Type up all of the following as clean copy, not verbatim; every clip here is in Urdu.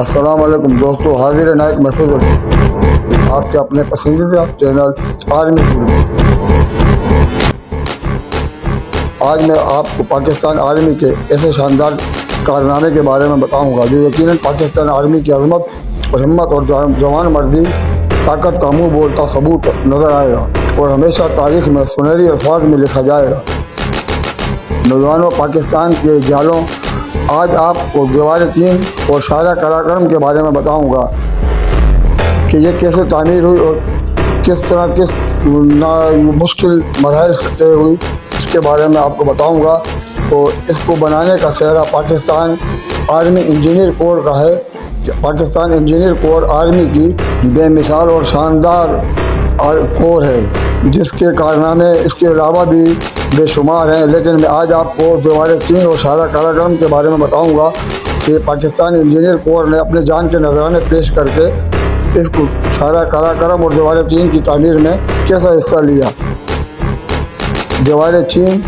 السلام علیکم دوستو، حاضر ہے نائک محفوظ آپ کے اپنے پسندیدہ چینل آرمی فلم۔ آج میں آپ کو پاکستان آرمی کے ایسے شاندار کارنامے کے بارے میں بتاؤں گا جو یقیناً پاکستان آرمی کی عظمت اور ہمت اور جوان مردی طاقت کا منہ بولتا ثبوت نظر آئے گا اور ہمیشہ تاریخ میں سنہری الفاظ میں لکھا جائے گا۔ نوجوانوں، پاکستان کے جالوں، آج آپ کو دیوار چین اور شاہراہ قراقرم کے بارے میں بتاؤں گا کہ یہ کیسے تعمیر ہوئی اور کس طرح مشکل مراحل سے طے ہوئی، اس کے بارے میں آپ کو بتاؤں گا۔ تو اس کو بنانے کا سہرا پاکستان آرمی انجینئر کور کا ہے۔ پاکستان انجینئر کور آرمی کی بے مثال اور شاندار کور ہے جس کے کارنامے اس کے علاوہ بھی بے شمار ہیں، لیکن میں آج آپ کو دیوار چین اور شاہراہ قراقرم کے بارے میں بتاؤں گا کہ پاکستان انجینئر کور نے اپنے جان کے نذرانے پیش کر کے اس کو شاہراہ قراقرم اور دیوار چین کی تعمیر میں کیسا حصہ لیا۔ دیوار چین،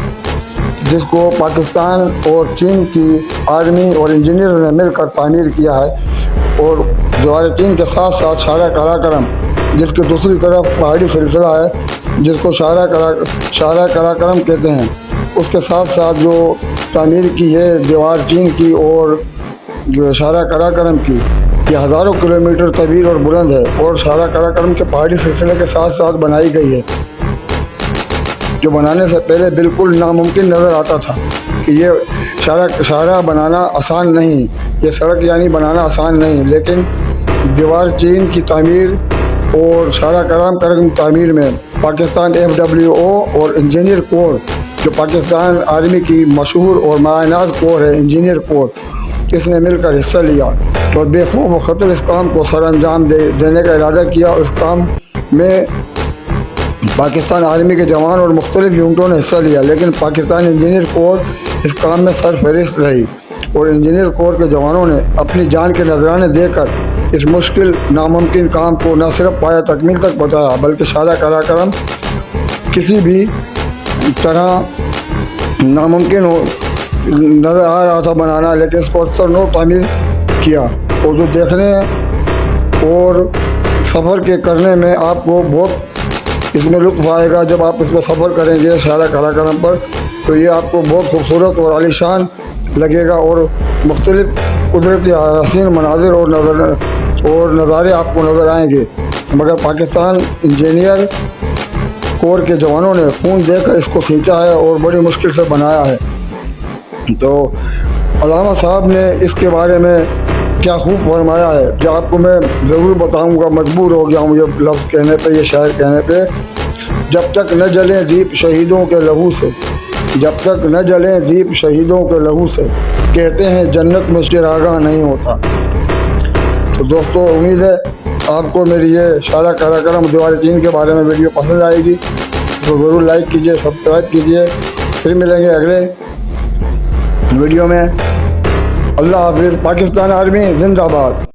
جس کو پاکستان اور چین کی آرمی اور انجینئر نے مل کر تعمیر کیا ہے، اور دیوار چین کے ساتھ ساتھ شاہراہ قراقرم جس کے دوسری طرف پہاڑی سلسلہ ہے جس کو شاہراہ قراقرم کہتے ہیں، اس کے ساتھ ساتھ جو تعمیر کی ہے دیوار چین کی اور شاہراہ قراقرم کی، یہ ہزاروں کلومیٹر طویل اور بلند ہے اور شاہراہ قراقرم کے پہاڑی سلسلے کے ساتھ ساتھ بنائی گئی ہے، جو بنانے سے پہلے بالکل ناممکن نظر آتا تھا کہ یہ شاہراہ بنانا آسان نہیں، یہ سڑک یعنی بنانا آسان نہیں، لیکن دیوار چین کی تعمیر اور شاہراہ قراقرم کی تعمیر میں پاکستان FWO اور انجینئر کور، جو پاکستان آرمی کی مشہور اور مایہ کور ہے انجینئر کور، اس نے مل کر حصہ لیا اور بے خوف و خطر اس کام کو سر انجام دینے کا ارادہ کیا، اور اس کام میں پاکستان آرمی کے جوان اور مختلف یونٹوں نے حصہ لیا، لیکن پاکستان انجینئر کور اس کام میں سرفہرست رہی اور انجینئر کور کے جوانوں نے اپنی جان کے نذرانے دے کر اس مشکل ناممکن کام کو نہ صرف پایہ تکمیل تک پہنچایا بلکہ شاہراہ قراقرم کسی بھی طرح ناممکن نظر آ رہا تھا بنانا، لیکن اس کو 79 تعمیر کیا، اور جو دیکھنے اور سفر کے کرنے میں آپ کو بہت اس میں لطف آئے گا۔ جب آپ اس میں سفر کریں گے شاہراہ قراقرم پر تو یہ آپ کو بہت خوبصورت اور عالیشان لگے گا اور مختلف قدرتی حسین مناظر اور نظارے آپ کو نظر آئیں گے، مگر پاکستان انجینئر کور کے جوانوں نے خون دے کر اس کو کھینچا ہے اور بڑی مشکل سے بنایا ہے۔ تو علامہ صاحب نے اس کے بارے میں کیا خوب فرمایا ہے جو آپ کو میں ضرور بتاؤں گا، مجبور ہو گیا ہوں یہ لفظ کہنے پہ، یہ شاعر کہنے پہ۔ جب تک نہ جلیں دیپ شہیدوں کے لہو سے، جب تک نہ جلیں دیپ شہیدوں کے لہو سے، کہتے ہیں جنت میں چراغاں نہیں ہوتا۔ تو دوستو، امید ہے آپ کو میری یہ شاہراہ قراقرم دیوار چین کے بارے میں ویڈیو پسند آئے گی، تو ضرور لائک کیجیے، سبسکرائب کیجیے۔ پھر ملیں گے اگلے ویڈیو میں۔ اللہ حافظ۔ پاکستان آرمی زندہ باد۔